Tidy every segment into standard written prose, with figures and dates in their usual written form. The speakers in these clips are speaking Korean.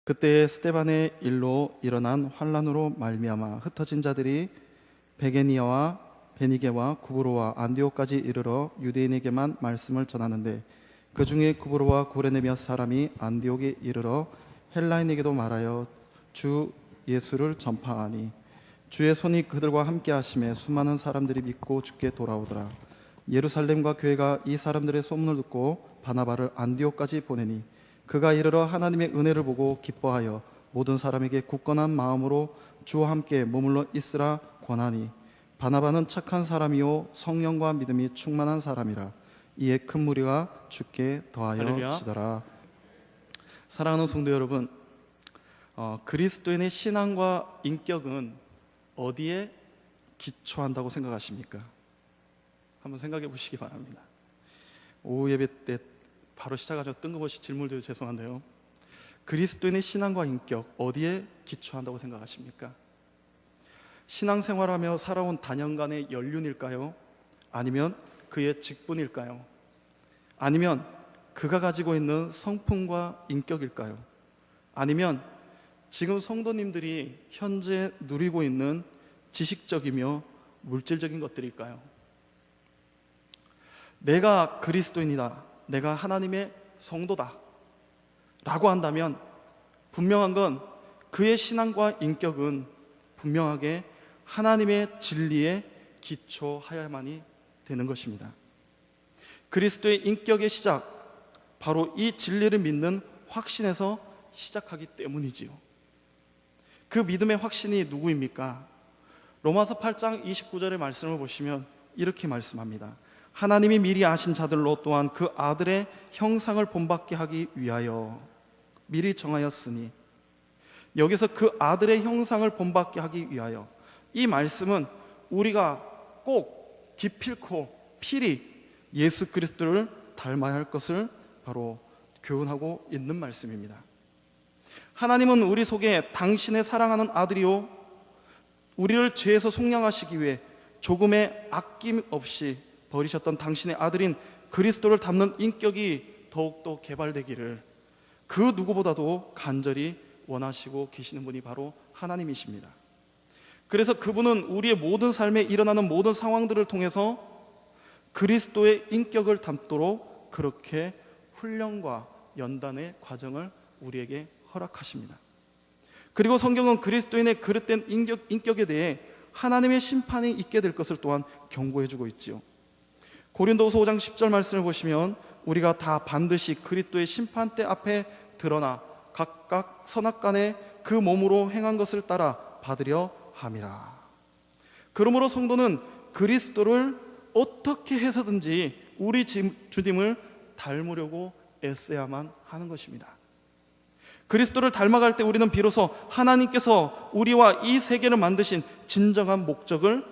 그때에 스데반의 일로 일어난 환란으로 말미암아 흩어진 자들이 베게니아와 베니게와 구브로와 안디옥까지 이르러 유대인에게만 말씀을 전하는데, 그 중에 구브로와 고레네비아 사람이 안디옥에 이르러 헬라인에게도 말하여 주 예수를 전파하니, 주의 손이 그들과 함께 하심에 수많은 사람들이 믿고 주께 돌아오더라. 예루살렘과 교회가 이 사람들의 소문을 듣고 바나바를 안디옥까지 보내니, 그가 이르러 하나님의 은혜를 보고 기뻐하여 모든 사람에게 굳건한 마음으로 주와 함께 머물러 있으라 권하니, 바나바는 착한 사람이요 성령과 믿음이 충만한 사람이라. 이에 큰 무리가 주께 더하여 지더라. 사랑하는 성도 여러분, 그리스도인의 신앙과 인격은 어디에 기초한다고 생각하십니까? 한번 생각해 보시기 바랍니다. 오후 예배 때 바로 시작하셔서 뜬금없이 질문드려 죄송한데요, 그리스도인의 신앙과 인격 어디에 기초한다고 생각하십니까? 신앙생활하며 살아온 단연간의 연륜일까요? 아니면 그의 직분일까요? 아니면 그가 가지고 있는 성품과 인격일까요? 아니면 지금 성도님들이 현재 누리고 있는 지식적이며 물질적인 것들일까요? 내가 그리스도인이다, 내가 하나님의 성도다 라고 한다면 분명한 건 그의 신앙과 인격은 분명하게 하나님의 진리에 기초하여야만이 되는 것입니다. 그리스도의 인격의 시작, 바로 이 진리를 믿는 확신에서 시작하기 때문이지요. 그 믿음의 확신이 누구입니까? 로마서 8장 29절의 말씀을 보시면 이렇게 말씀합니다. 하나님이 미리 아신 자들로 또한 그 아들의 형상을 본받게 하기 위하여 미리 정하였으니, 여기서 그 아들의 형상을 본받게 하기 위하여, 이 말씀은 우리가 꼭 기필코 필히 예수 그리스도를 닮아야 할 것을 바로 교훈하고 있는 말씀입니다. 하나님은 우리 속에 당신의 사랑하는 아들이요 우리를 죄에서 속량하시기 위해 조금의 아낌 없이 버리셨던 당신의 아들인 그리스도를 닮는 인격이 더욱더 개발되기를 그 누구보다도 간절히 원하시고 계시는 분이 바로 하나님이십니다. 그래서 그분은 우리의 모든 삶에 일어나는 모든 상황들을 통해서 그리스도의 인격을 닮도록 그렇게 훈련과 연단의 과정을 우리에게 허락하십니다. 그리고 성경은 그리스도인의 그릇된 인격에 대해 하나님의 심판이 있게 될 것을 또한 경고해주고 있지요. 고린도후서 5장 10절 말씀을 보시면 우리가 다 반드시 그리스도의 심판대 앞에 드러나 각각 선악간에 그 몸으로 행한 것을 따라 받으려 함이라. 그러므로 성도는 그리스도를 어떻게 해서든지 우리 주님을 닮으려고 애써야만 하는 것입니다. 그리스도를 닮아갈 때 우리는 비로소 하나님께서 우리와 이 세계를 만드신 진정한 목적을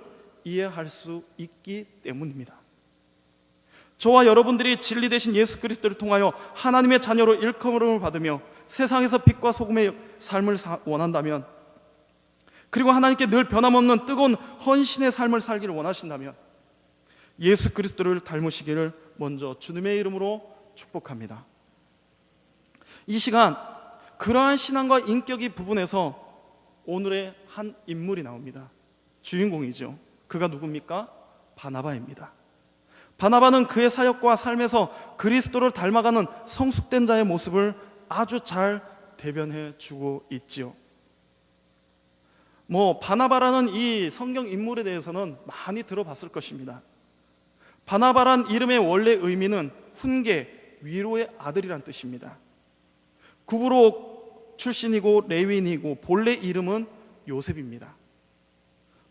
이해할 수 있기 때문입니다. 저와 여러분들이 진리 되신 예수 그리스도를 통하여 하나님의 자녀로 일컬음을 받으며 세상에서 빛과 소금의 삶을 원한다면, 그리고 하나님께 늘 변함없는 뜨거운 헌신의 삶을 살기를 원하신다면 예수 그리스도를 닮으시기를 먼저 주님의 이름으로 축복합니다. 이 시간 그러한 신앙과 인격의 부분에서 오늘의 한 인물이 나옵니다. 주인공이죠. 그가 누굽니까? 바나바입니다. 바나바는 그의 사역과 삶에서 그리스도를 닮아가는 성숙된 자의 모습을 아주 잘 대변해 주고 있지요. 바나바라는 이 성경 인물에 대해서는 많이 들어봤을 것입니다. 바나바란 이름의 원래 의미는 훈계, 위로의 아들이란 뜻입니다. 구브로 출신이고 레위인이고 본래 이름은 요셉입니다.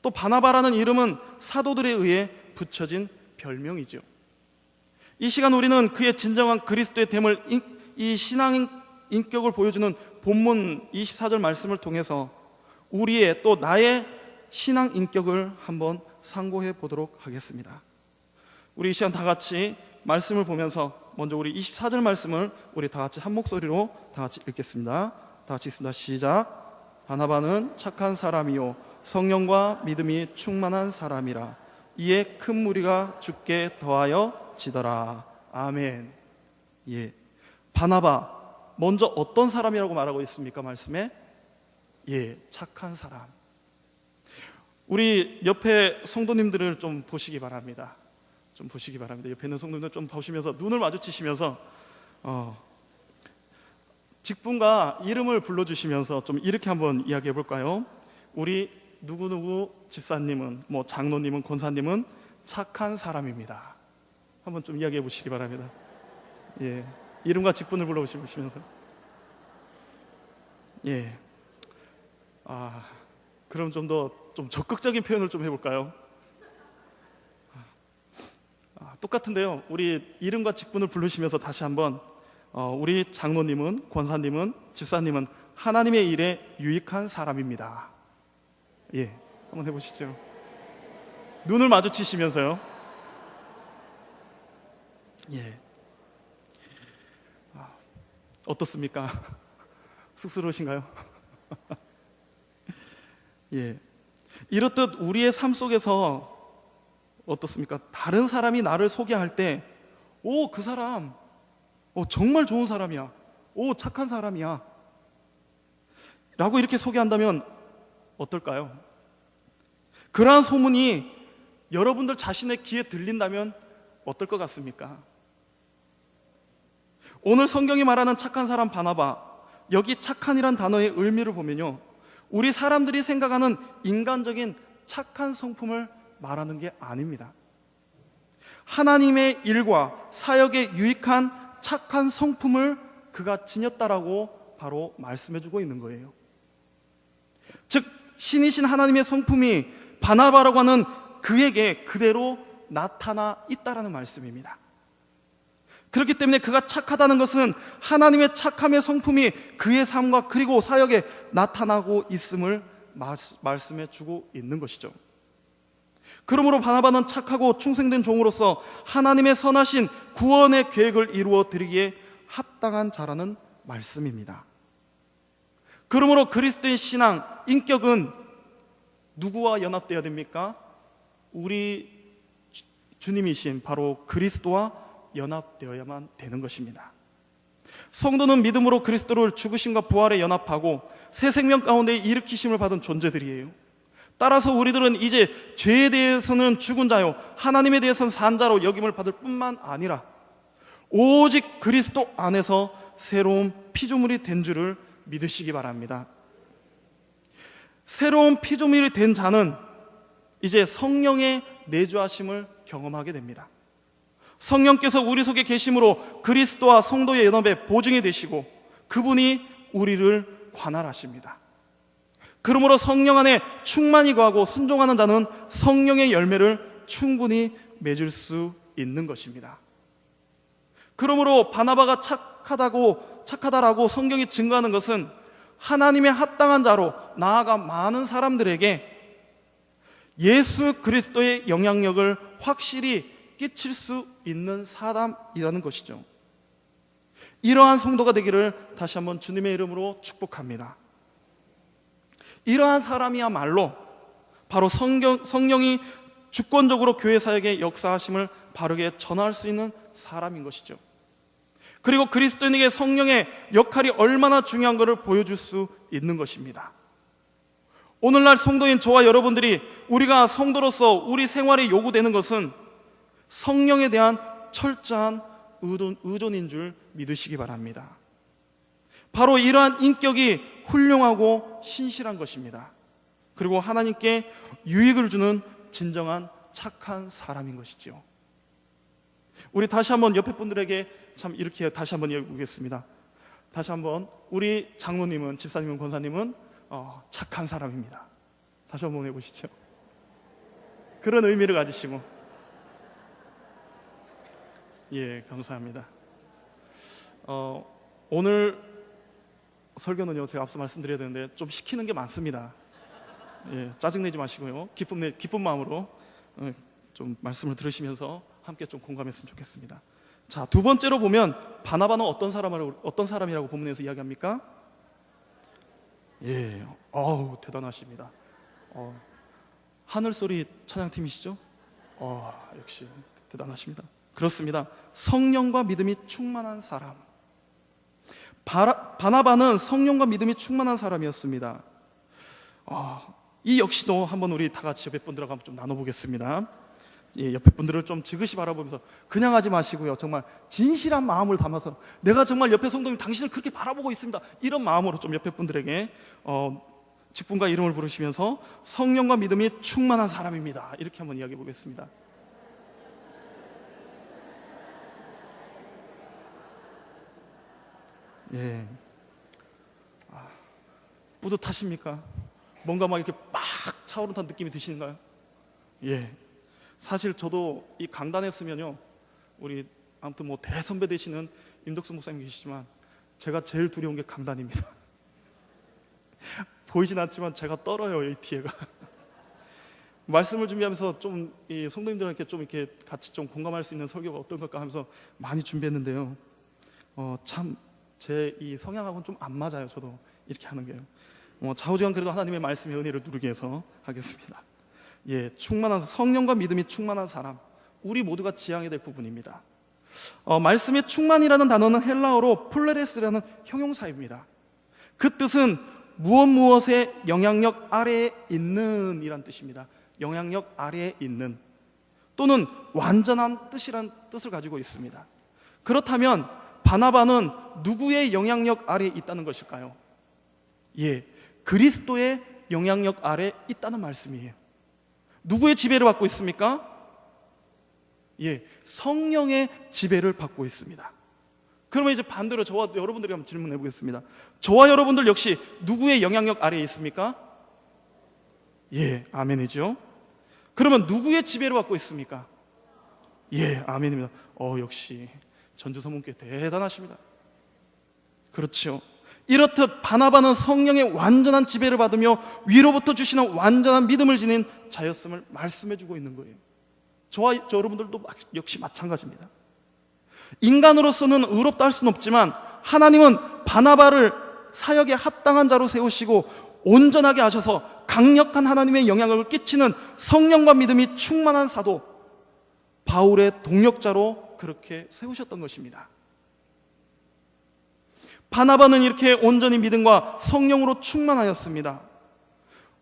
또 바나바라는 이름은 사도들에 의해 붙여진 별명이죠. 이 시간 우리는 그의 진정한 그리스도의 됨을, 이 신앙 인격을 보여주는 본문 24절 말씀을 통해서 우리의 또 나의 신앙 인격을 한번 상고해 보도록 하겠습니다. 우리 이 시간 다 같이 말씀을 보면서 먼저 우리 24절 말씀을 우리 다 같이 한 목소리로 다 같이 읽겠습니다. 다 같이 읽습니다. 시작. 바나바는 착한 사람이요 성령과 믿음이 충만한 사람이라. 이에 큰 무리가 주께 더하여 지더라. 아멘. 예, 바나바, 먼저 어떤 사람이라고 말하고 있습니까? 말씀에 착한 사람. 우리 옆에 성도님들을 좀 보시기 바랍니다. 옆에 있는 성도님들 좀 보시면서 눈을 마주치시면서 직분과 이름을 불러주시면서 좀 이렇게 한번 이야기해 볼까요? 우리 누구누구 집사님은, 장로님은, 권사님은 착한 사람입니다. 한번 좀 이야기해 보시기 바랍니다. 이름과 직분을 불러보시면서. 그럼 좀 더 적극적인 표현을 좀 해볼까요? 똑같은데요. 우리 이름과 직분을 부르시면서 다시 한번 우리 장로님은, 권사님은, 집사님은 하나님의 일에 유익한 사람입니다. 한번 해보시죠. 눈을 마주치시면서요. 어떻습니까? 쑥스러우신가요? 이렇듯 우리의 삶 속에서 어떻습니까? 다른 사람이 나를 소개할 때, 그 사람, 정말 좋은 사람이야. 착한 사람이야. 라고 이렇게 소개한다면 어떨까요? 그러한 소문이 여러분들 자신의 귀에 들린다면 어떨 것 같습니까? 오늘 성경이 말하는 착한 사람 바나바, 여기 착한이란 단어의 의미를 보면요, 우리 사람들이 생각하는 인간적인 착한 성품을 말하는 게 아닙니다. 하나님의 일과 사역에 유익한 착한 성품을 그가 지녔다라고 바로 말씀해주고 있는 거예요. 즉 신이신 하나님의 성품이 바나바라고 하는 그에게 그대로 나타나 있다라는 말씀입니다. 그렇기 때문에 그가 착하다는 것은 하나님의 착함의 성품이 그의 삶과 그리고 사역에 나타나고 있음을 말씀해 주고 있는 것이죠. 그러므로 바나바는 착하고 충성된 종으로서 하나님의 선하신 구원의 계획을 이루어 드리기에 합당한 자라는 말씀입니다. 그러므로 그리스도의 신앙, 인격은 누구와 연합되어야 됩니까? 우리 주님이신 바로 그리스도와 연합되어야만 되는 것입니다. 성도는 믿음으로 그리스도를 죽으심과 부활에 연합하고 새 생명 가운데 일으키심을 받은 존재들이에요. 따라서 우리들은 이제 죄에 대해서는 죽은 자요 하나님에 대해서는 산 자로 여김을 받을 뿐만 아니라 오직 그리스도 안에서 새로운 피조물이 된 줄을 믿으시기 바랍니다. 새로운 피조물이 된 자는 이제 성령의 내주하심을 경험하게 됩니다. 성령께서 우리 속에 계심으로 그리스도와 성도의 연합의 보증이 되시고 그분이 우리를 관할하십니다. 그러므로 성령 안에 충만히 거하고 순종하는 자는 성령의 열매를 충분히 맺을 수 있는 것입니다. 그러므로 바나바가 착하다라고 성경이 증거하는 것은 하나님의 합당한 자로 나아가 많은 사람들에게 예수 그리스도의 영향력을 확실히 끼칠 수 있는 사람이라는 것이죠. 이러한 성도가 되기를 다시 한번 주님의 이름으로 축복합니다. 이러한 사람이야말로 바로 성령이 주권적으로 교회 사역의 역사하심을 바르게 전할 수 있는 사람인 것이죠. 그리고 그리스도인에게 성령의 역할이 얼마나 중요한 것을 보여줄 수 있는 것입니다. 오늘날 성도인 저와 여러분들이 우리가 성도로서 우리 생활에 요구되는 것은 성령에 대한 철저한 의존인 줄 믿으시기 바랍니다. 바로 이러한 인격이 훌륭하고 신실한 것입니다. 그리고 하나님께 유익을 주는 진정한 착한 사람인 것이죠. 우리 다시 한번 옆에 분들에게 이렇게 다시 한번 얘기해보겠습니다. 다시 한번 우리 장로님은, 집사님은, 권사님은 착한 사람입니다. 다시 한번 해보시죠. 그런 의미를 가지시고 감사합니다. 오늘 설교는요, 제가 앞서 말씀드려야 되는데 좀 시키는 게 많습니다. 짜증내지 마시고요, 기쁜 마음으로 좀 말씀을 들으시면서 함께 좀 공감했으면 좋겠습니다. 자, 두 번째로 보면 바나바는 어떤 사람이라고 본문에서 이야기합니까? 대단하십니다. 하늘소리 찬양팀이시죠? 역시 대단하십니다. 그렇습니다. 성령과 믿음이 충만한 사람. 바나바는 성령과 믿음이 충만한 사람이었습니다. 이 역시도 한번 우리 다 같이 옆에 분들하고 한번 좀 나눠보겠습니다. 예, 옆에 분들을 좀 지그시 바라보면서 그냥 하지 마시고요, 정말 진실한 마음을 담아서 내가 정말 옆에 성도님 당신을 그렇게 바라보고 있습니다, 이런 마음으로 좀 옆에 분들에게 직분과 이름을 부르시면서 성령과 믿음이 충만한 사람입니다, 이렇게 한번 이야기해 보겠습니다. 예, 뿌듯하십니까? 뭔가 막 이렇게 막 차오른다는 느낌이 드시는가요? 예, 사실 저도 이 강단에 서면요, 우리 아무튼 뭐 대선배 되시는 임덕수 목사님 계시지만 제가 제일 두려운 게 강단입니다. 보이진 않지만 제가 떨어요, 이 뒤에가. 말씀을 준비하면서 좀 이 성도님들한테 좀 이렇게 같이 좀 공감할 수 있는 설교가 어떤 걸까 하면서 많이 준비했는데요. 참 제 이 성향하고는 좀 안 맞아요. 저도 이렇게 하는 게요. 좌우지간 그래도 하나님의 말씀의 은혜를 누리기 위해서 하겠습니다. 예, 충만한 성령과 믿음이 충만한 사람, 우리 모두가 지향해야 될 부분입니다. 말씀의 충만이라는 단어는 헬라어로 플레레스라는 형용사입니다. 그 뜻은 무엇의 영향력 아래에 있는 이란 뜻입니다. 영향력 아래에 있는, 또는 완전한 뜻이란 뜻을 가지고 있습니다. 그렇다면 바나바는 누구의 영향력 아래에 있다는 것일까요? 예, 그리스도의 영향력 아래에 있다는 말씀이에요. 누구의 지배를 받고 있습니까? 예, 성령의 지배를 받고 있습니다. 그러면 이제 반대로 저와 여러분들이 한번 질문해 보겠습니다. 저와 여러분들 역시 누구의 영향력 아래에 있습니까? 예, 아멘이죠. 그러면 누구의 지배를 받고 있습니까? 예, 아멘입니다. 역시 전주서문교회 대단하십니다. 그렇죠. 이렇듯 바나바는 성령의 완전한 지배를 받으며 위로부터 주시는 완전한 믿음을 지닌 자였음을 말씀해 주고 있는 거예요. 저와 여러분들도 역시 마찬가지입니다. 인간으로서는 의롭다 할 수는 없지만 하나님은 바나바를 사역에 합당한 자로 세우시고 온전하게 하셔서 강력한 하나님의 영향을 끼치는 성령과 믿음이 충만한 사도 바울의 동력자로 그렇게 세우셨던 것입니다. 바나바는 이렇게 온전히 믿음과 성령으로 충만하였습니다.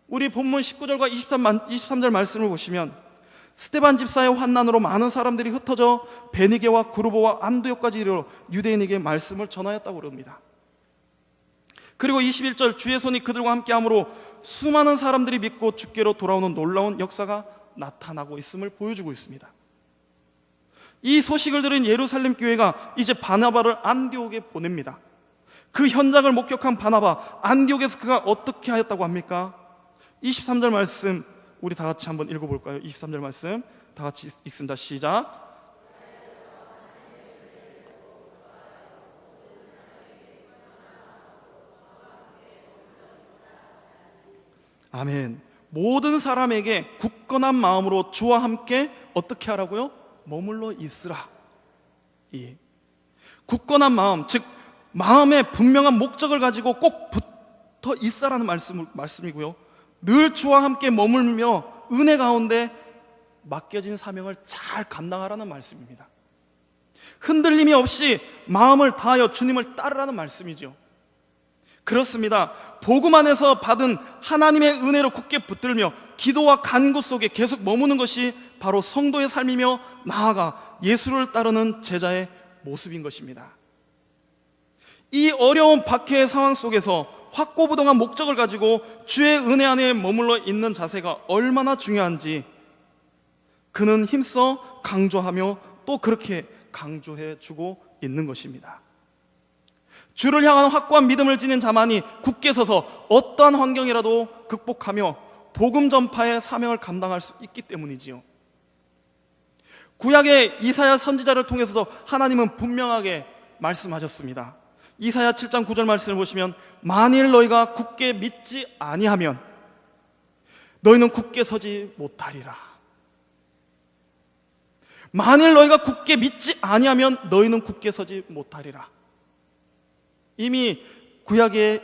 우리 본문 19절과 23절 말씀을 보시면 스데반 집사의 환난으로 많은 사람들이 흩어져 베니게와 구르보와 안디옥까지 이르러 유대인에게 말씀을 전하였다고 그럽니다. 그리고 21절 주의 손이 그들과 함께함으로 수많은 사람들이 믿고 주께로 돌아오는 놀라운 역사가 나타나고 있음을 보여주고 있습니다. 이 소식을 들은 예루살렘 교회가 이제 바나바를 안디옥에 보냅니다. 그 현장을 목격한 바나바, 안디옥에서 그가 어떻게 하였다고 합니까? 23절 말씀 우리 다 같이 한번 읽어볼까요? 23절 말씀 다 같이 읽습니다. 시작. 아멘. 모든 사람에게 굳건한 마음으로 주와 함께 어떻게 하라고요? 머물러 있으라. 예. 굳건한 마음, 즉 마음에 분명한 목적을 가지고 꼭 붙어 있으라는 말씀이고요. 늘 주와 함께 머물며 은혜 가운데 맡겨진 사명을 잘 감당하라는 말씀입니다. 흔들림이 없이 마음을 다하여 주님을 따르라는 말씀이죠. 그렇습니다. 복음 안에서 받은 하나님의 은혜로 굳게 붙들며 기도와 간구 속에 계속 머무는 것이 바로 성도의 삶이며 나아가 예수를 따르는 제자의 모습인 것입니다. 이 어려운 박해의 상황 속에서 확고부동한 목적을 가지고 주의 은혜 안에 머물러 있는 자세가 얼마나 중요한지 그는 힘써 강조하며 또 그렇게 강조해 주고 있는 것입니다. 주를 향한 확고한 믿음을 지닌 자만이 굳게 서서 어떠한 환경이라도 극복하며 복음 전파의 사명을 감당할 수 있기 때문이지요. 구약의 이사야 선지자를 통해서도 하나님은 분명하게 말씀하셨습니다. 이사야 7장 9절 말씀을 보시면 만일 너희가 굳게 믿지 아니하면 너희는 굳게 서지 못하리라. 만일 너희가 굳게 믿지 아니하면 너희는 굳게 서지 못하리라. 이미 구약의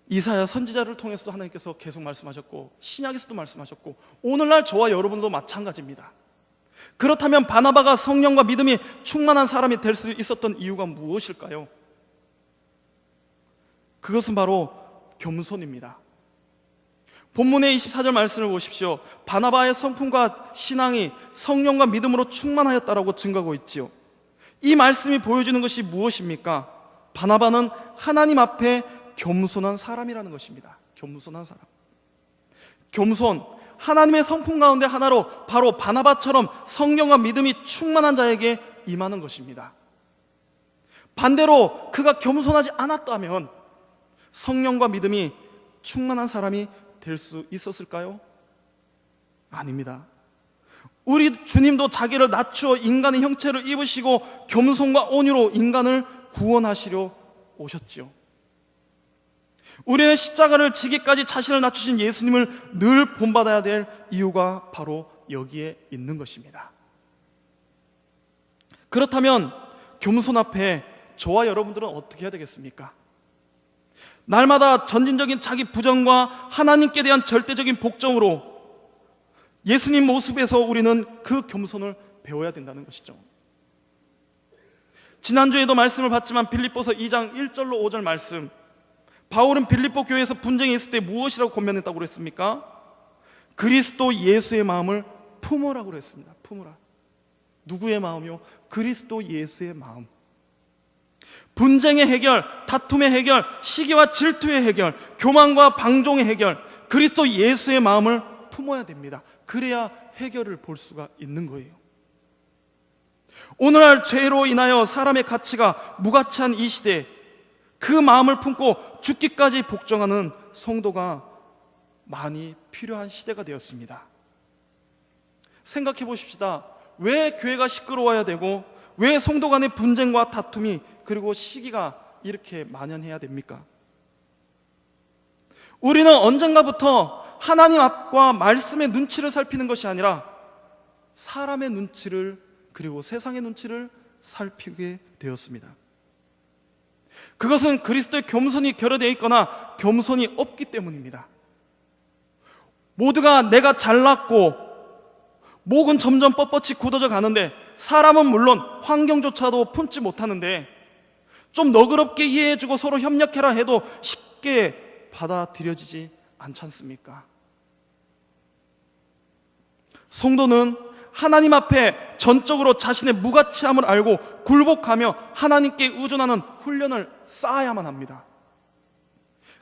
이사야 선지자를 통해서도 하나님께서 계속 말씀하셨고 신약에서도 말씀하셨고 오늘날 저와 여러분도 마찬가지입니다. 그렇다면 바나바가 성령과 믿음이 충만한 사람이 될 수 있었던 이유가 무엇일까요? 그것은 바로 겸손입니다. 본문의 24절 말씀을 보십시오. 바나바의 성품과 신앙이 성령과 믿음으로 충만하였다라고 증거하고 있지요. 이 말씀이 보여주는 것이 무엇입니까? 바나바는 하나님 앞에 겸손한 사람이라는 것입니다. 겸손한 사람. 겸손, 하나님의 성품 가운데 하나로 바로 바나바처럼 성령과 믿음이 충만한 자에게 임하는 것입니다. 반대로 그가 겸손하지 않았다면 성령과 믿음이 충만한 사람이 될 수 있었을까요? 아닙니다. 우리 주님도 자기를 낮추어 인간의 형체를 입으시고 겸손과 온유로 인간을 구원하시려 오셨지요. 우리는 십자가를 지기까지 자신을 낮추신 예수님을 늘 본받아야 될 이유가 바로 여기에 있는 것입니다. 그렇다면 겸손 앞에 저와 여러분들은 어떻게 해야 되겠습니까? 날마다 전진적인 자기 부정과 하나님께 대한 절대적인 복종으로 예수님 모습에서 우리는 그 겸손을 배워야 된다는 것이죠. 지난주에도 말씀을 봤지만 빌립보서 2장 1절로 5절 말씀, 바울은 빌립보 교회에서 분쟁이 있을 때 무엇이라고 권면했다고 그랬습니까? 그리스도 예수의 마음을 품으라고 그랬습니다. 품으라. 누구의 마음이요? 그리스도 예수의 마음. 분쟁의 해결, 다툼의 해결, 시기와 질투의 해결, 교만과 방종의 해결, 그리스도 예수의 마음을 품어야 됩니다. 그래야 해결을 볼 수가 있는 거예요. 오늘날 죄로 인하여 사람의 가치가 무가치한 이 시대에 그 마음을 품고 죽기까지 복종하는 성도가 많이 필요한 시대가 되었습니다. 생각해 보십시다. 왜 교회가 시끄러워야 되고 왜 성도 간의 분쟁과 다툼이 그리고 시기가 이렇게 만연해야 됩니까? 우리는 언젠가부터 하나님 앞과 말씀의 눈치를 살피는 것이 아니라 사람의 눈치를 그리고 세상의 눈치를 살피게 되었습니다. 그것은 그리스도의 겸손이 결여되어 있거나 겸손이 없기 때문입니다. 모두가 내가 잘났고 목은 점점 뻣뻣이 굳어져 가는데 사람은 물론 환경조차도 품지 못하는데 좀 너그럽게 이해해주고 서로 협력해라 해도 쉽게 받아들여지지 않지 않습니까? 성도는 하나님 앞에 전적으로 자신의 무가치함을 알고 굴복하며 하나님께 의존하는 훈련을 쌓아야만 합니다.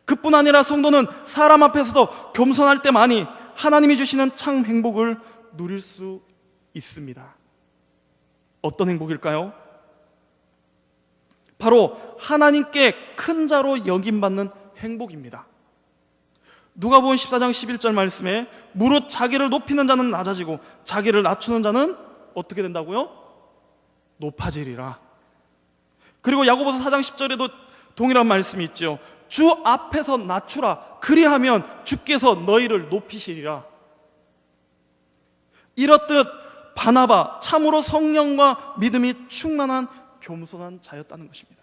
그뿐 아니라 성도는 사람 앞에서도 겸손할 때만이 하나님이 주시는 참 행복을 누릴 수 있습니다. 어떤 행복일까요? 바로 하나님께 큰 자로 여김받는 행복입니다. 누가복음 14장 11절 말씀에 무릇 자기를 높이는 자는 낮아지고 자기를 낮추는 자는 어떻게 된다고요? 높아지리라. 그리고 야고보서 4장 10절에도 동일한 말씀이 있죠. 주 앞에서 낮추라. 그리하면 주께서 너희를 높이시리라. 이렇듯 바나바 참으로 성령과 믿음이 충만한 겸손한 자였다는 것입니다.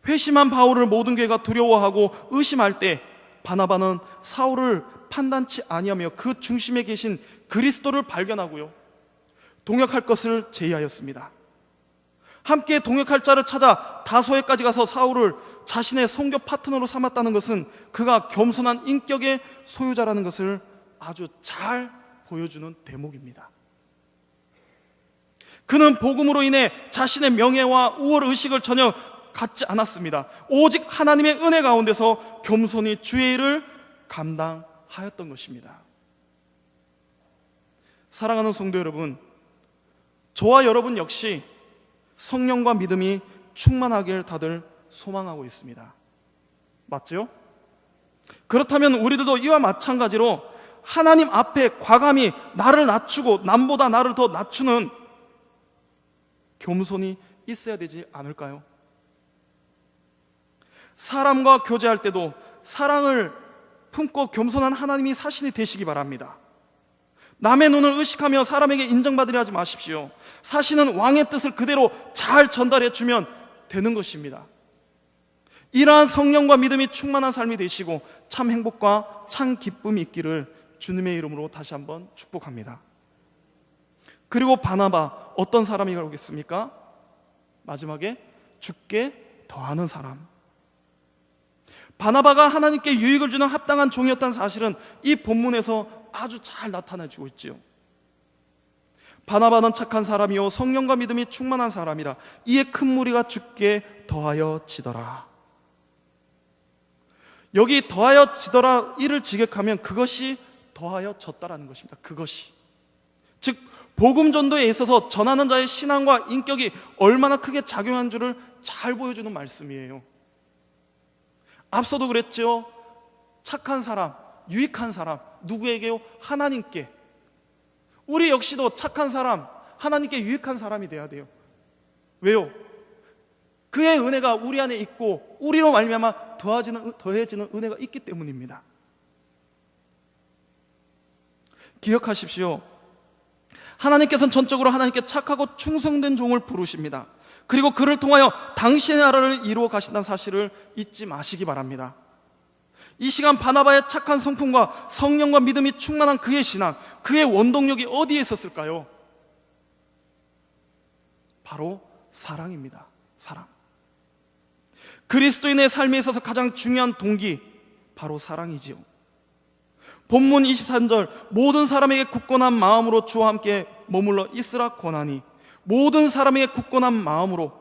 회심한 바울을 모든 교회가 두려워하고 의심할 때 바나바는 사울을 판단치 아니하며 그 중심에 계신 그리스도를 발견하고요, 동역할 것을 제의하였습니다. 함께 동역할 자를 찾아 다소에까지 가서 사울을 자신의 선교 파트너로 삼았다는 것은 그가 겸손한 인격의 소유자라는 것을 아주 잘 보여주는 대목입니다. 그는 복음으로 인해 자신의 명예와 우월의식을 전혀 갖지 않았습니다. 오직 하나님의 은혜 가운데서 겸손히 주의 일을 감당하였던 것입니다. 사랑하는 성도 여러분, 저와 여러분 역시 성령과 믿음이 충만하길 다들 소망하고 있습니다. 맞죠? 그렇다면 우리들도 이와 마찬가지로 하나님 앞에 과감히 나를 낮추고 남보다 나를 더 낮추는 겸손이 있어야 되지 않을까요? 사람과 교제할 때도 사랑을 품고 겸손한 하나님이 사신이 되시기 바랍니다. 남의 눈을 의식하며 사람에게 인정받으려 하지 마십시오. 사신은 왕의 뜻을 그대로 잘 전달해 주면 되는 것입니다. 이러한 성령과 믿음이 충만한 삶이 되시고 참 행복과 참 기쁨이 있기를 주님의 이름으로 다시 한번 축복합니다. 그리고 바나바 어떤 사람이 오겠습니까? 마지막에 주께 더하는 사람. 바나바가 하나님께 유익을 주는 합당한 종이었다는 사실은 이 본문에서 아주 잘 나타내주고 있지요. 바나바는 착한 사람이요 성령과 믿음이 충만한 사람이라 이에 큰 무리가 주께 더하여지더라. 여기 더하여지더라 이를 직역하면 그것이 더하여졌다라는 것입니다. 그것이, 즉 복음 전도에 있어서 전하는 자의 신앙과 인격이 얼마나 크게 작용한 줄을 잘 보여주는 말씀이에요. 앞서도 그랬죠. 착한 사람, 유익한 사람, 누구에게요? 하나님께. 우리 역시도 착한 사람, 하나님께 유익한 사람이 돼야 돼요. 왜요? 그의 은혜가 우리 안에 있고 우리로 말미암아 더해지는 은혜가 있기 때문입니다. 기억하십시오. 하나님께서는 전적으로 하나님께 착하고 충성된 종을 부르십니다. 그리고 그를 통하여 당신의 나라를 이루어 가신다는 사실을 잊지 마시기 바랍니다. 이 시간 바나바의 착한 성품과 성령과 믿음이 충만한 그의 신앙, 그의 원동력이 어디에 있었을까요? 바로 사랑입니다. 사랑. 그리스도인의 삶에 있어서 가장 중요한 동기, 바로 사랑이지요. 본문 23절, 모든 사람에게 굳건한 마음으로 주와 함께 머물러 있으라 권하니, 모든 사람에게 굳건한 마음으로,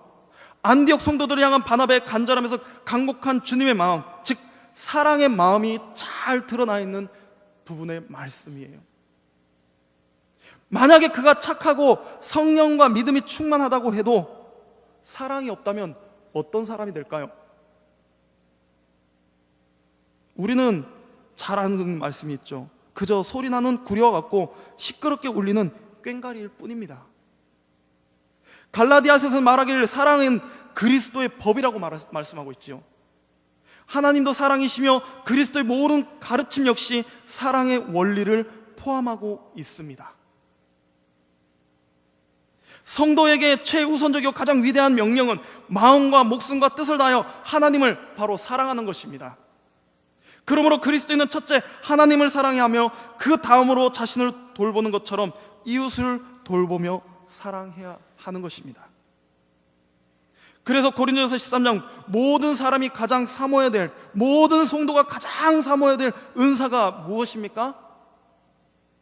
안디옥 성도들을 향한 바나바의 간절하면서 간곡한 주님의 마음, 즉 사랑의 마음이 잘 드러나 있는 부분의 말씀이에요. 만약에 그가 착하고 성령과 믿음이 충만하다고 해도 사랑이 없다면 어떤 사람이 될까요? 우리는 잘 아는 말씀이 있죠. 그저 소리나는 구리와 같고 시끄럽게 울리는 꽹과리일 뿐입니다. 갈라디아서에서 말하기를 사랑은 그리스도의 법이라고 말씀하고 있지요. 하나님도 사랑이시며 그리스도의 모든 가르침 역시 사랑의 원리를 포함하고 있습니다. 성도에게 최우선적이고 가장 위대한 명령은 마음과 목숨과 뜻을 다하여 하나님을 바로 사랑하는 것입니다. 그러므로 그리스도인은 첫째 하나님을 사랑해야 하며 그 다음으로 자신을 돌보는 것처럼 이웃을 돌보며 사랑해야 하는 것입니다. 그래서 고린도전서 13장 모든 사람이 가장 사모해야 될, 모든 성도가 가장 사모해야 될 은사가 무엇입니까?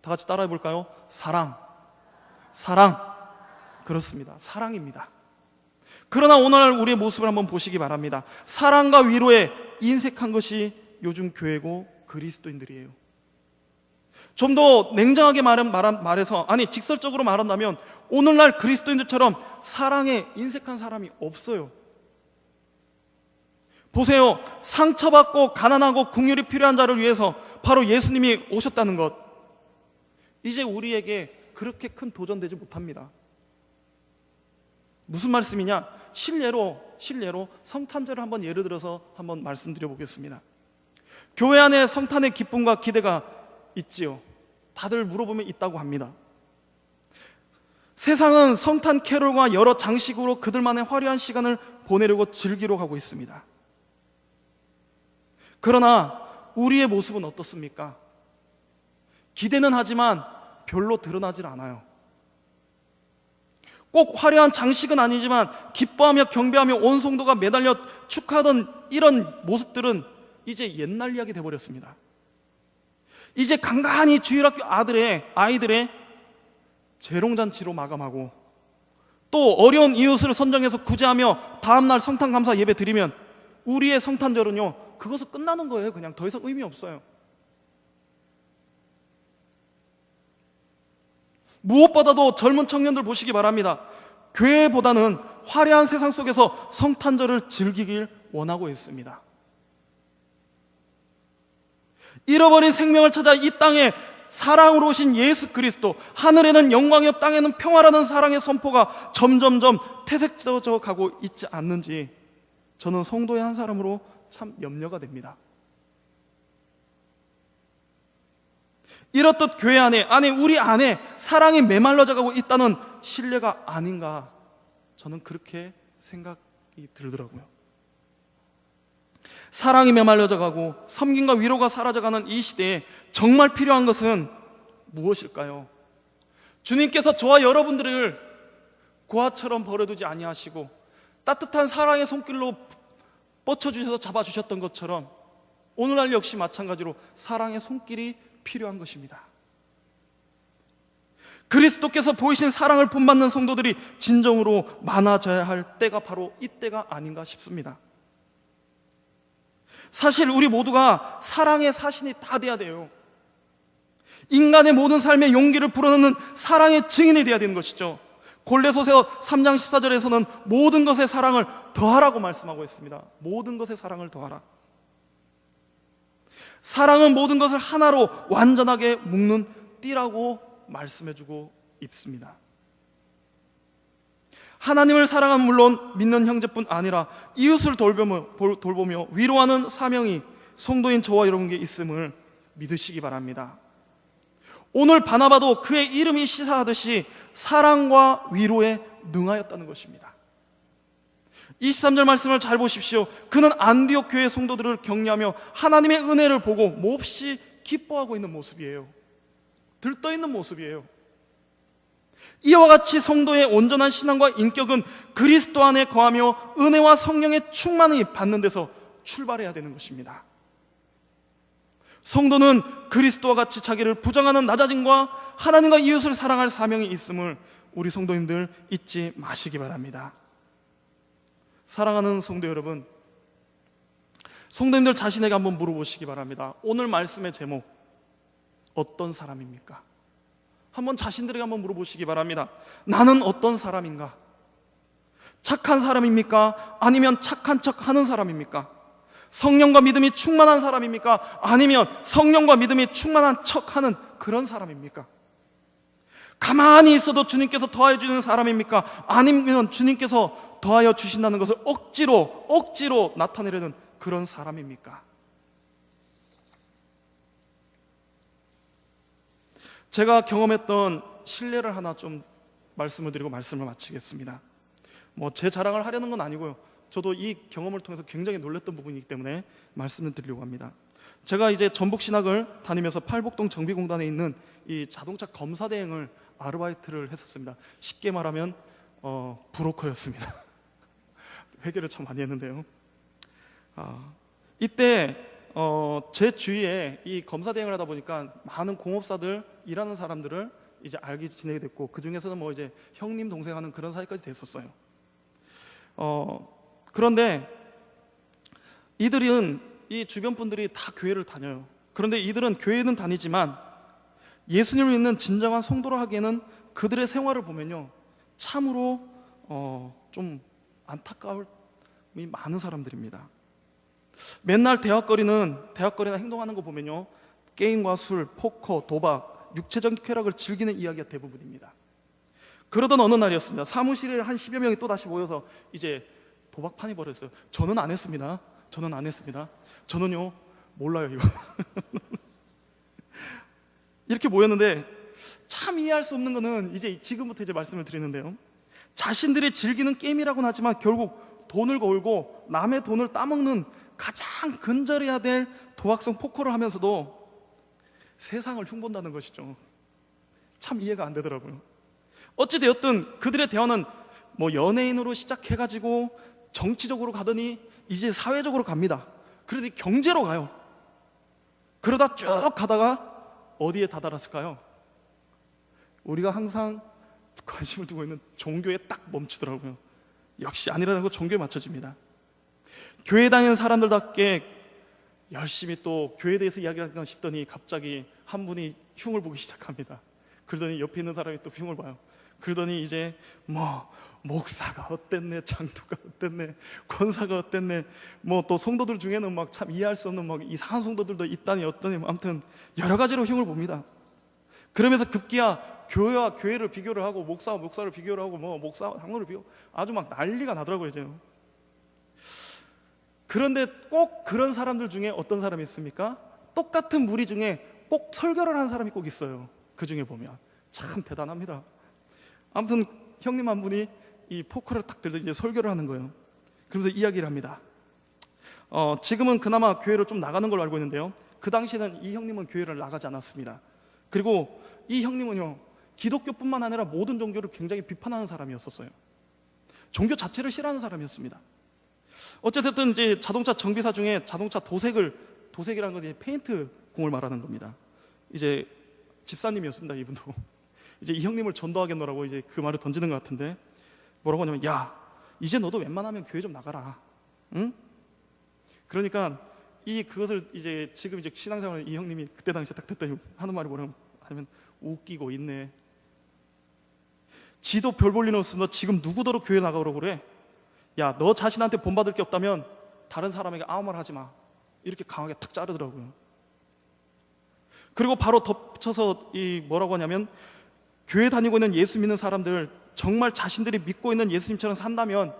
다 같이 따라해 볼까요? 사랑. 그렇습니다. 사랑입니다. 그러나 오늘 우리의 모습을 한번 보시기 바랍니다. 사랑과 위로에 인색한 것이 요즘 교회고 그리스도인들이에요. 좀 더 냉정하게 말해서, 아니 직설적으로 말한다면 오늘날 그리스도인들처럼 사랑에 인색한 사람이 없어요. 보세요. 상처받고 가난하고 긍휼이 필요한 자를 위해서 바로 예수님이 오셨다는 것, 이제 우리에게 그렇게 큰 도전되지 못합니다. 무슨 말씀이냐? 실례로 성탄절을 한번 예를 들어서 한번 말씀드려 보겠습니다. 교회 안에 성탄의 기쁨과 기대가 있지요. 다들 물어보면 있다고 합니다. 세상은 성탄 캐롤과 여러 장식으로 그들만의 화려한 시간을 보내려고 즐기러 가고 있습니다. 그러나 우리의 모습은 어떻습니까? 기대는 하지만 별로 드러나질 않아요. 꼭 화려한 장식은 아니지만 기뻐하며 경배하며 온 성도가 매달려 축하하던 이런 모습들은 이제 옛날 이야기 돼버렸습니다. 이제 간간히 주일학교 아이들의 재롱잔치로 마감하고 또 어려운 이웃을 선정해서 구제하며 다음날 성탄감사 예배 드리면 우리의 성탄절은요, 그것은 끝나는 거예요. 그냥 더 이상 의미 없어요. 무엇보다도 젊은 청년들 보시기 바랍니다. 교회보다는 화려한 세상 속에서 성탄절을 즐기길 원하고 있습니다. 잃어버린 생명을 찾아 이 땅에 사랑으로 오신 예수 그리스도, 하늘에는 영광이요 땅에는 평화라는 사랑의 선포가 점점점 퇴색되어져 가고 있지 않는지 저는 성도의 한 사람으로 참 염려가 됩니다. 이렇듯 교회 안에, 우리 안에 사랑이 메말라져 가고 있다는 신뢰가 아닌가, 저는 그렇게 생각이 들더라고요. 사랑이 메말라져 가고 섬김과 위로가 사라져가는 이 시대에 정말 필요한 것은 무엇일까요? 주님께서 저와 여러분들을 고아처럼 버려두지 아니하시고 따뜻한 사랑의 손길로 뻗쳐주셔서 잡아주셨던 것처럼 오늘날 역시 마찬가지로 사랑의 손길이 필요한 것입니다. 그리스도께서 보이신 사랑을 본받는 성도들이 진정으로 많아져야 할 때가 바로 이때가 아닌가 싶습니다. 사실 우리 모두가 사랑의 사신이 다 돼야 돼요. 인간의 모든 삶의 용기를 불어넣는 사랑의 증인이 돼야 되는 것이죠. 골로새서 3장 14절에서는 모든 것의 사랑을 더하라고 말씀하고 있습니다. 모든 것의 사랑을 더하라. 사랑은 모든 것을 하나로 완전하게 묶는 띠라고 말씀해주고 있습니다. 하나님을 사랑하면 물론 믿는 형제뿐 아니라 이웃을 돌보며 위로하는 사명이 성도인 저와 여러분께 있음을 믿으시기 바랍니다. 오늘 바나바도 그의 이름이 시사하듯이 사랑과 위로에 능하였다는 것입니다. 23절 말씀을 잘 보십시오. 그는 안디옥 교회 성도들을 격려하며 하나님의 은혜를 보고 몹시 기뻐하고 있는 모습이에요. 들떠있는 모습이에요. 이와 같이 성도의 온전한 신앙과 인격은 그리스도 안에 거하며 은혜와 성령의 충만을 받는 데서 출발해야 되는 것입니다. 성도는 그리스도와 같이 자기를 부정하는 낮아짐과 하나님과 이웃을 사랑할 사명이 있음을 우리 성도님들 잊지 마시기 바랍니다. 사랑하는 성도 여러분, 성도님들 자신에게 한번 물어보시기 바랍니다. 오늘 말씀의 제목 어떤 사람입니까? 한번 자신들에게 한번 물어보시기 바랍니다. 나는 어떤 사람인가? 착한 사람입니까? 아니면 착한 척 하는 사람입니까? 성령과 믿음이 충만한 사람입니까? 아니면 성령과 믿음이 충만한 척하는 그런 사람입니까? 가만히 있어도 주님께서 더하여 주는 사람입니까? 아니면 주님께서 더하여 주신다는 것을 억지로 나타내려는 그런 사람입니까? 제가 경험했던 신뢰를 하나 좀 말씀을 드리고 말씀을 마치겠습니다. 제 자랑을 하려는 건 아니고요. 저도 이 경험을 통해서 굉장히 놀랐던 부분이기 때문에 말씀을 드리려고 합니다. 제가 이제 전북신학을 다니면서 팔복동 정비공단에 있는 이 자동차 검사 대행을 아르바이트를 했었습니다. 쉽게 말하면 브로커였습니다. 회계를 참 많이 했는데요. 이때 제 주위에 이 검사 대행을 하다 보니까 많은 공업사들 일하는 사람들을 이제 알게 지내게 됐고, 그 중에서는 이제 형님 동생 하는 그런 사이까지 됐었어요. 그런데 이들은 이 주변 분들이 다 교회를 다녀요. 그런데 이들은 교회는 다니지만 예수님을 믿는 진정한 성도로 하기에는 그들의 생활을 보면요, 참으로 좀 안타까움이 많은 사람들입니다. 맨날 대학거리나 행동하는 거 보면요, 게임과 술, 포커, 도박, 육체적 쾌락을 즐기는 이야기가 대부분입니다. 그러던 어느 날이었습니다. 사무실에 한 10여 명이 또 다시 모여서 이제 도박판이 벌어졌어요. 저는 안 했습니다. 저는요 몰라요 이거. 이렇게 모였는데 참 이해할 수 없는 거는 이제 지금부터 이제 말씀을 드리는데요, 자신들이 즐기는 게임이라고는 하지만 결국 돈을 걸고 남의 돈을 따먹는 가장 근절해야 될 도박성 포커를 하면서도 세상을 흉본다는 것이죠. 참 이해가 안 되더라고요. 어찌되었든 그들의 대화는 연예인으로 시작해가지고 정치적으로 가더니 이제 사회적으로 갑니다. 그러더니 경제로 가요. 그러다 쭉 가다가 어디에 다다랐을까요? 우리가 항상 관심을 두고 있는 종교에 딱 멈추더라고요. 역시 아니라는 거 종교에 맞춰집니다. 교회 다니는 사람들답게 열심히 또 교회에 대해서 이야기하려고 싶더니 갑자기 한 분이 흉을 보기 시작합니다. 그러더니 옆에 있는 사람이 또 흉을 봐요. 그러더니 이제 목사가 어땠네, 장로가 어땠네, 권사가 어땠네, 또 성도들 중에는 참 이해할 수 없는 이상한 성도들도 있다니 어떠니, 아무튼 여러 가지로 흉을 봅니다. 그러면서 급기야 교회와 교회를 비교를 하고 목사와 목사를 비교를 하고 목사와 장로를 비교, 아주 난리가 나더라고요 이제. 그런데 꼭 그런 사람들 중에 어떤 사람이 있습니까? 똑같은 무리 중에 꼭 설교를 하는 사람이 꼭 있어요. 그 중에 보면 참 대단합니다. 아무튼 형님 한 분이 이 포크를 딱 들고 이제 설교를 하는 거예요. 그러면서 이야기를 합니다. 지금은 그나마 교회를 좀 나가는 걸로 알고 있는데요, 그 당시에는 이 형님은 교회를 나가지 않았습니다. 그리고 이 형님은요, 기독교뿐만 아니라 모든 종교를 굉장히 비판하는 사람이었었어요. 종교 자체를 싫어하는 사람이었습니다. 어쨌든 이제 자동차 정비사 중에 자동차 도색을 도색이라는 건 이제 페인트 공을 말하는 겁니다. 이제 집사님이었습니다. 이분도 이제 이 형님을 전도하겠노라고 이제 그 말을 던지는 것 같은데, 뭐라고 하냐면, 야, 이제 너도 웬만하면 교회 좀 나가라. 응? 그러니까 그것을 이제 지금 이제 신앙생활을 이 형님이 그때 당시에 딱 듣더니 하는 말이 뭐냐면 하면, 웃기고 있네. 지도 별 볼 일 없어. 너 지금 누구더러 교회 나가라고 그래? 야, 너 자신한테 본받을 게 없다면 다른 사람에게 아무 말 하지 마. 이렇게 강하게 탁 자르더라고요. 그리고 바로 덧붙여서 뭐라고 하냐면, 교회 다니고 있는 예수 믿는 사람들, 정말 자신들이 믿고 있는 예수님처럼 산다면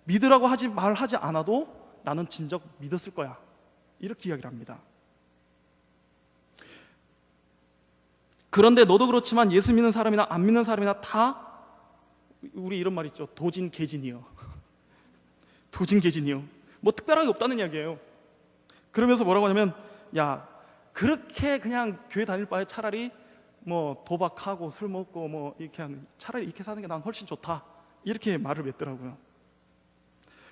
믿으라고 말하지 않아도 나는 진작 믿었을 거야. 이렇게 이야기를 합니다. 그런데 너도 그렇지만 예수 믿는 사람이나 안 믿는 사람이나 다 우리 이런 말 있죠. 도진개진이요. 도진개진이요. 뭐 특별하게 없다는 이야기예요. 그러면서 뭐라고 하냐면, 야, 그렇게 그냥 교회 다닐 바에 차라리 뭐 도박하고 술 먹고 뭐 이렇게 하는, 차라리 이렇게 사는 게 난 훨씬 좋다. 이렇게 말을 맺더라고요.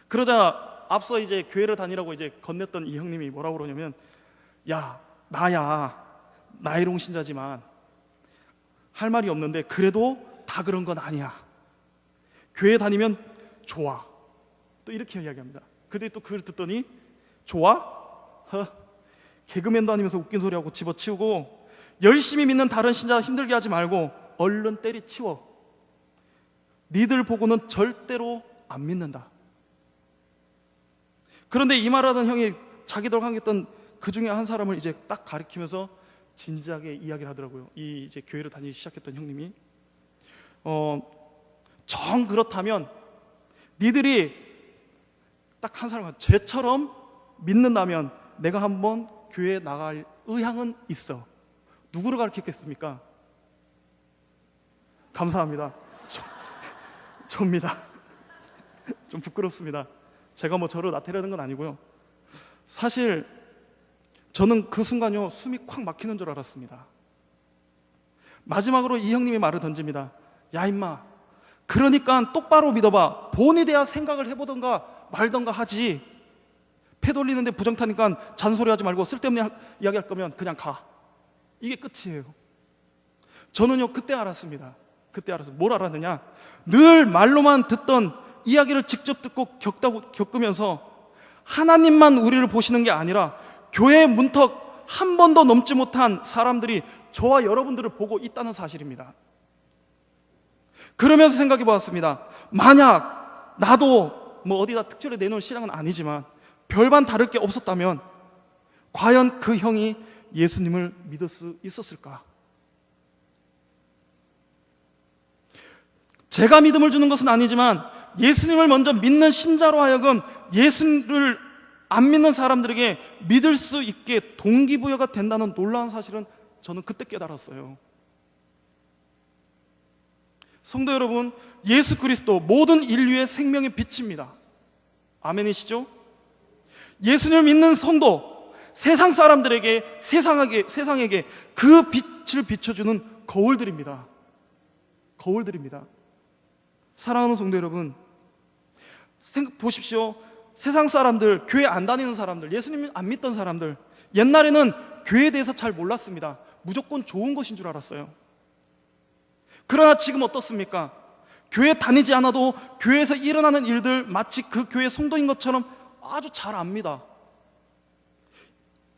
그러자 앞서 이제 교회를 다니라고 이제 건넸던 이 형님이 뭐라고 그러냐면, 야, 나야 나이롱 신자지만 할 말이 없는데 그래도 다 그런 건 아니야. 교회 다니면 좋아. 또 이렇게 이야기합니다. 그때 또 그걸 듣더니, 좋아? 개그맨도 아니면서 웃긴 소리하고 집어치우고, 열심히 믿는 다른 신자 힘들게 하지 말고 얼른 때리치워. 니들 보고는 절대로 안 믿는다. 그런데 이 말하던 형이 자기들 강했던 그 중에 한 사람을 이제 딱 가리키면서 진지하게 이야기를 하더라고요. 이 이제 교회를 다니기 시작했던 형님이, 정 그렇다면 니들이 딱 한 사람, 쟤처럼 믿는다면 내가 한번 교회에 나갈 의향은 있어. 누구를 가르치겠습니까? 감사합니다. 저입니다. 좀 부끄럽습니다. 제가 뭐 저를 나태려는 건 아니고요. 사실 저는 그 순간요, 숨이 콱 막히는 줄 알았습니다. 마지막으로 이 형님이 말을 던집니다. 야, 임마, 그러니까 똑바로 믿어봐. 본이 돼야 생각을 해보던가 말던가 하지. 패 돌리는데 부정 타니까 잔소리하지 말고 쓸데없는 이야기할 거면 그냥 가. 이게 끝이에요. 저는요, 그때 알았습니다. 그때 알았어요. 뭘 알았느냐? 늘 말로만 듣던 이야기를 직접 듣고 겪으면서 하나님만 우리를 보시는 게 아니라 교회의 문턱 한 번도 넘지 못한 사람들이 저와 여러분들을 보고 있다는 사실입니다. 그러면서 생각해 보았습니다. 만약 나도 뭐 어디다 특별히 내놓은 신앙은 아니지만 별반 다를 게 없었다면 과연 그 형이 예수님을 믿을 수 있었을까? 제가 믿음을 주는 것은 아니지만 예수님을 먼저 믿는 신자로 하여금 예수를 안 믿는 사람들에게 믿을 수 있게 동기부여가 된다는 놀라운 사실은 저는 그때 깨달았어요. 성도 여러분, 예수 그리스도 모든 인류의 생명의 빛입니다. 아멘이시죠? 예수님을 믿는 성도, 세상 사람들에게, 세상에게 그 빛을 비춰주는 거울들입니다. 거울들입니다. 사랑하는 성도 여러분, 보십시오. 세상 사람들, 교회 안 다니는 사람들, 예수님 안 믿던 사람들, 옛날에는 교회에 대해서 잘 몰랐습니다. 무조건 좋은 것인 줄 알았어요. 그러나 지금 어떻습니까? 교회 다니지 않아도 교회에서 일어나는 일들 마치 그 교회 성도인 것처럼 아주 잘 압니다.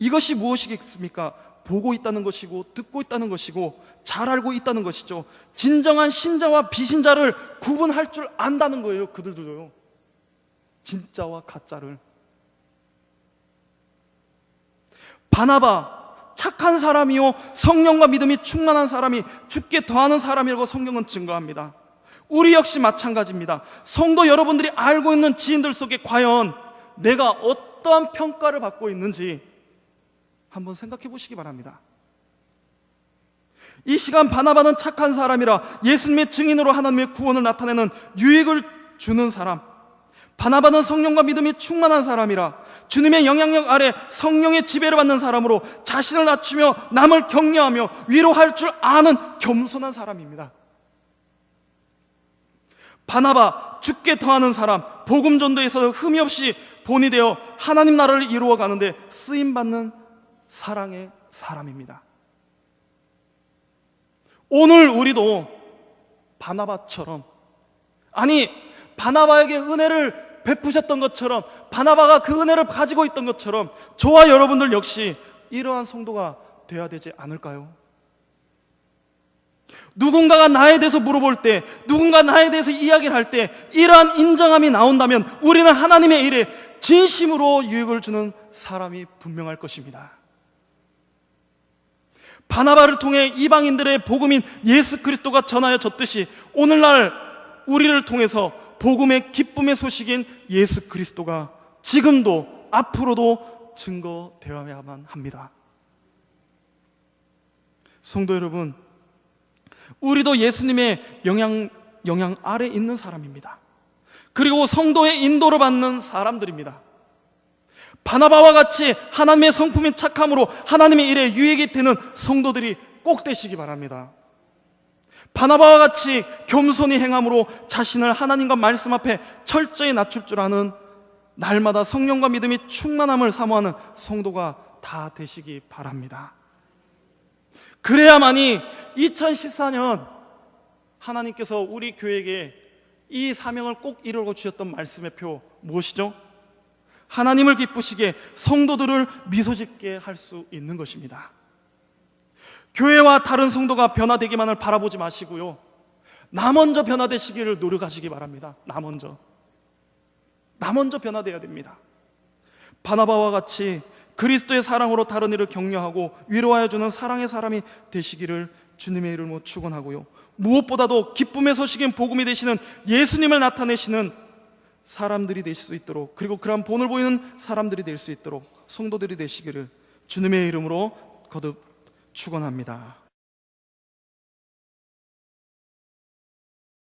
이것이 무엇이겠습니까? 보고 있다는 것이고 듣고 있다는 것이고 잘 알고 있다는 것이죠. 진정한 신자와 비신자를 구분할 줄 안다는 거예요. 그들도요. 진짜와 가짜를. 바나바, 착한 사람이요 성령과 믿음이 충만한 사람이 주께 더하는 사람이라고 성경은 증거합니다. 우리 역시 마찬가지입니다. 성도 여러분들이 알고 있는 지인들 속에 과연 내가 어떠한 평가를 받고 있는지 한번 생각해 보시기 바랍니다. 이 시간 바나바는 착한 사람이라 예수님의 증인으로 하나님의 구원을 나타내는 유익을 주는 사람, 바나바는 성령과 믿음이 충만한 사람이라 주님의 영향력 아래 성령의 지배를 받는 사람으로 자신을 낮추며 남을 격려하며 위로할 줄 아는 겸손한 사람입니다. 바나바, 죽게 더하는 사람, 복음 전도에서 흠이 없이 본이 되어 하나님 나라를 이루어 가는데 쓰임받는 사랑의 사람입니다. 오늘 우리도 바나바처럼, 아니 바나바에게 은혜를 베푸셨던 것처럼, 바나바가 그 은혜를 가지고 있던 것처럼 저와 여러분들 역시 이러한 성도가 되어야 되지 않을까요? 누군가가 나에 대해서 물어볼 때, 누군가 나에 대해서 이야기를 할 때 이러한 인정함이 나온다면 우리는 하나님의 일에 진심으로 유익을 주는 사람이 분명할 것입니다. 바나바를 통해 이방인들의 복음인 예수 그리스도가 전하여졌듯이 오늘날 우리를 통해서 복음의 기쁨의 소식인 예수 그리스도가 지금도 앞으로도 증거되어야만 합니다. 성도 여러분, 우리도 예수님의 영향 아래 있는 사람입니다. 그리고 성도의 인도를 받는 사람들입니다. 바나바와 같이 하나님의 성품인 착함으로 하나님의 일에 유익이 되는 성도들이 꼭 되시기 바랍니다. 바나바와 같이 겸손히 행함으로 자신을 하나님과 말씀 앞에 철저히 낮출 줄 아는, 날마다 성령과 믿음이 충만함을 사모하는 성도가 다 되시기 바랍니다. 그래야만이 2014년 하나님께서 우리 교회에게 이 사명을 꼭 이루어 주셨던 말씀의 표 무엇이죠? 하나님을 기쁘시게 성도들을 미소짓게 할 수 있는 것입니다. 교회와 다른 성도가 변화되기만을 바라보지 마시고요, 나 먼저 변화되시기를 노력하시기 바랍니다. 나 먼저 변화되어야 됩니다. 바나바와 같이 그리스도의 사랑으로 다른 이를 격려하고 위로하여 주는 사랑의 사람이 되시기를 주님의 이름으로 축원하고요, 무엇보다도 기쁨의 소식인 복음이 되시는 예수님을 나타내시는 사람들이 되실 수 있도록, 그리고 그러한 본을 보이는 사람들이 될 수 있도록 성도들이 되시기를 주님의 이름으로 거듭 축원합니다.